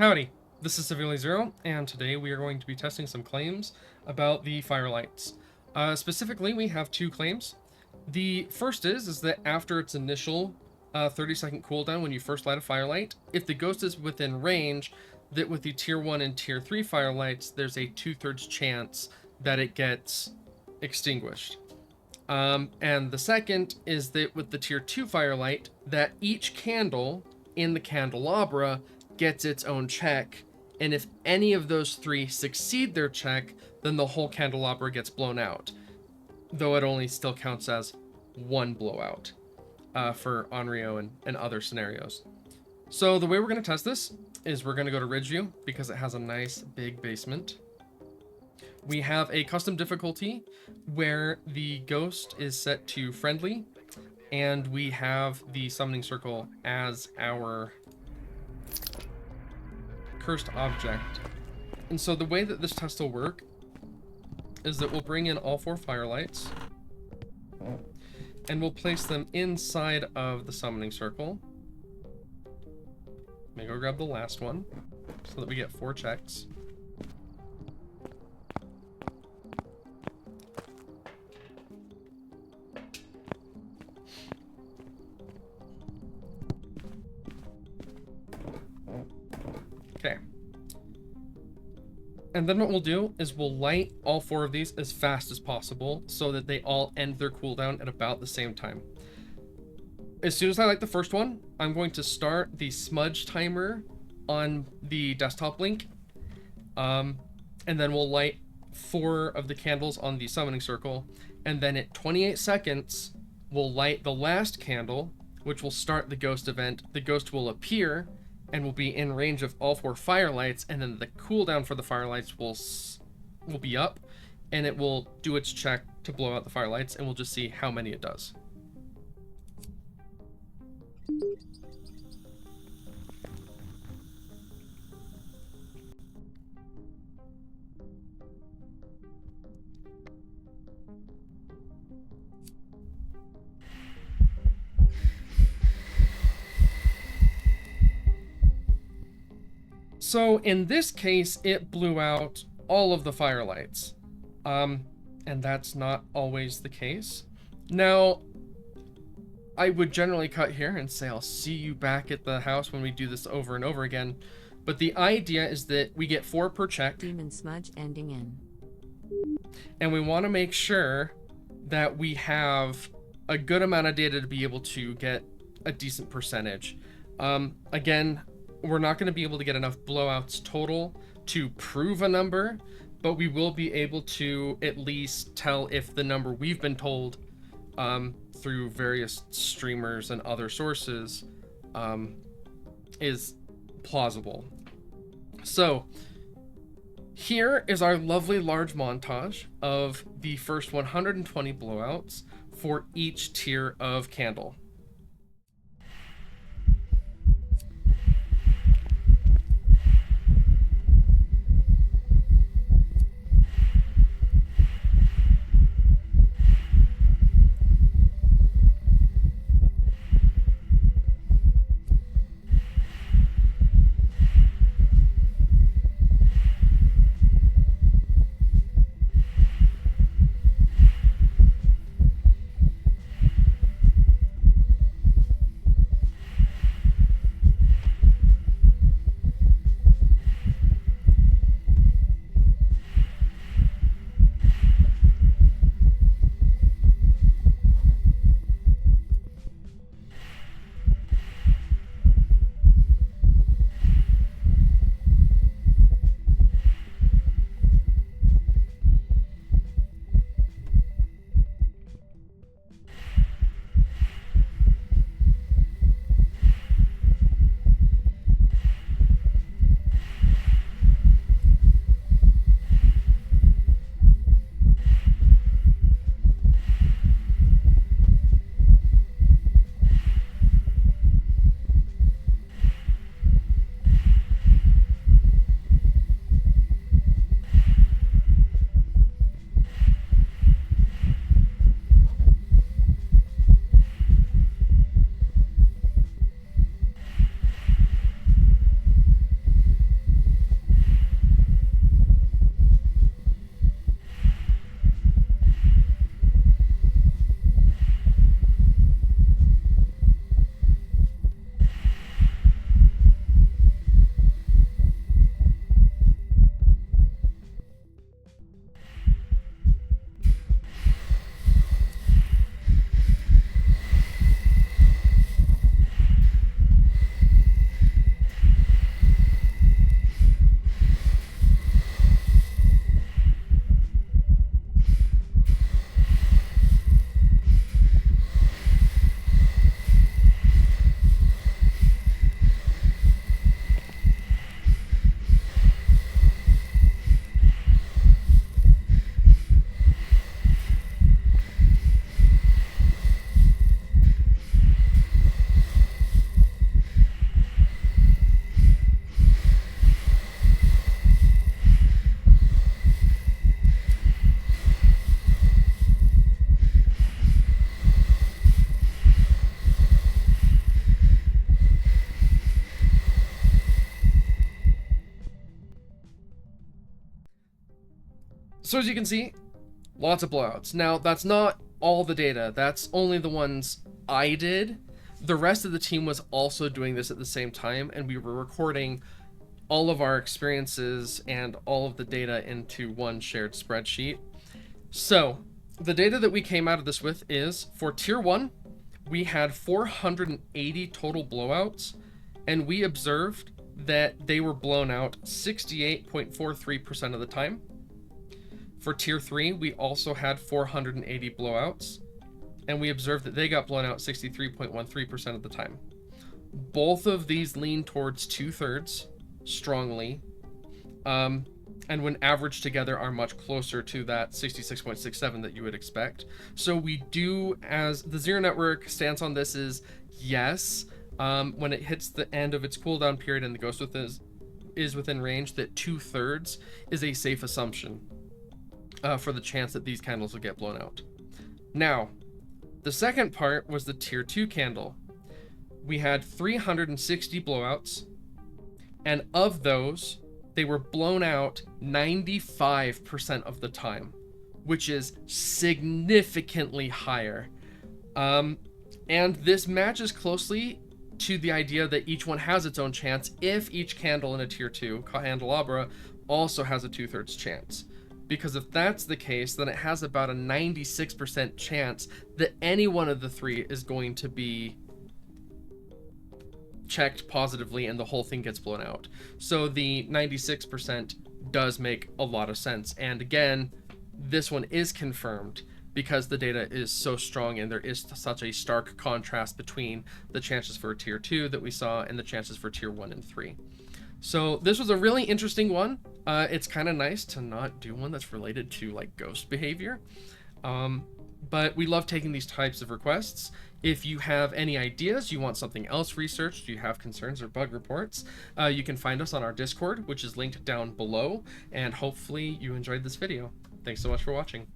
Howdy, this is Severely Zero, and today we are going to be testing some claims about the Firelights. Specifically, we have two claims. The first is that after its initial 30-second cooldown when you first light a Firelight, if the ghost is within range, that with the Tier 1 and Tier 3 Firelights, there's a 2/3 chance that it gets extinguished. And the second is that with the Tier 2 Firelight, that each candle in the candelabra gets its own check, and if any of those three succeed their check, then the whole candelabra gets blown out, though it only still counts as one blowout for Onryo and other scenarios. So the way we're going to test this is we're going to go to Ridgeview because it has a nice big basement. We have a custom difficulty where the ghost is set to friendly, and we have the summoning circle as our cursed object. And so the way that this test will work is that we'll bring in all 4 Firelights and we'll place them inside of the summoning circle. Let me go grab the last one so that we get 4 checks. Okay. And then what we'll do is we'll light all 4 of these as fast as possible so that they all end their cooldown at about the same time. As soon as I light the first one, I'm going to start the smudge timer on the desktop link. And then we'll light 4 of the candles on the summoning circle. And then at 28 seconds, we'll light the last candle, which will start the ghost event. The ghost will appear and will be in range of all 4 Firelights, and then the cooldown for the Firelights will be up, and it will do its check to blow out the Firelights, and we'll just see how many it does. So in this case, it blew out all of the Firelights. And that's not always the case. Now, I would generally cut here and say I'll see you back at the house when we do this over and over again. But the idea is that we get 4 per check. Demon smudge ending in. And we want to make sure that we have a good amount of data to be able to get a decent percentage. Again, we're not going to be able to get enough blowouts total to prove a number, but we will be able to at least tell if the number we've been told through various streamers and other sources is plausible. So here is our lovely large montage of the first 120 blowouts for each tier of candle. So as you can see, lots of blowouts. Now, that's not all the data. That's only the ones I did. The rest of the team was also doing this at the same time, and we were recording all of our experiences and all of the data into one shared spreadsheet. So the data that we came out of this with is, for tier 1, we had 480 total blowouts, and we observed that they were blown out 68.43% of the time. For tier 3, we also had 480 blowouts, and we observed that they got blown out 63.13% of the time. Both of these lean towards 2/3 strongly, and when averaged together are much closer to that 66.67 that you would expect. So we do, as the Zero Network stance on this is, yes, when it hits the end of its cooldown period and the ghost is within range, that 2/3 is a safe assumption for the chance that these candles will get blown out. Now, the second part was the tier 2 candle. We had 360 blowouts, and of those, they were blown out 95% of the time, which is significantly higher. And this matches closely to the idea that each one has its own chance if each candle in a tier 2 candelabra also has a 2/3 chance. Because if that's the case, then it has about a 96% chance that any one of the three is going to be checked positively and the whole thing gets blown out. So the 96% does make a lot of sense. And again, this one is confirmed because the data is so strong and there is such a stark contrast between the chances for tier 2 that we saw and the chances for tier 1 and 3. So this was a really interesting one. It's kind of nice to not do one that's related to like ghost behavior. But we love taking these types of requests. If you have any ideas, you want something else researched, you have concerns or bug reports, you can find us on our Discord, which is linked down below. And hopefully you enjoyed this video. Thanks so much for watching.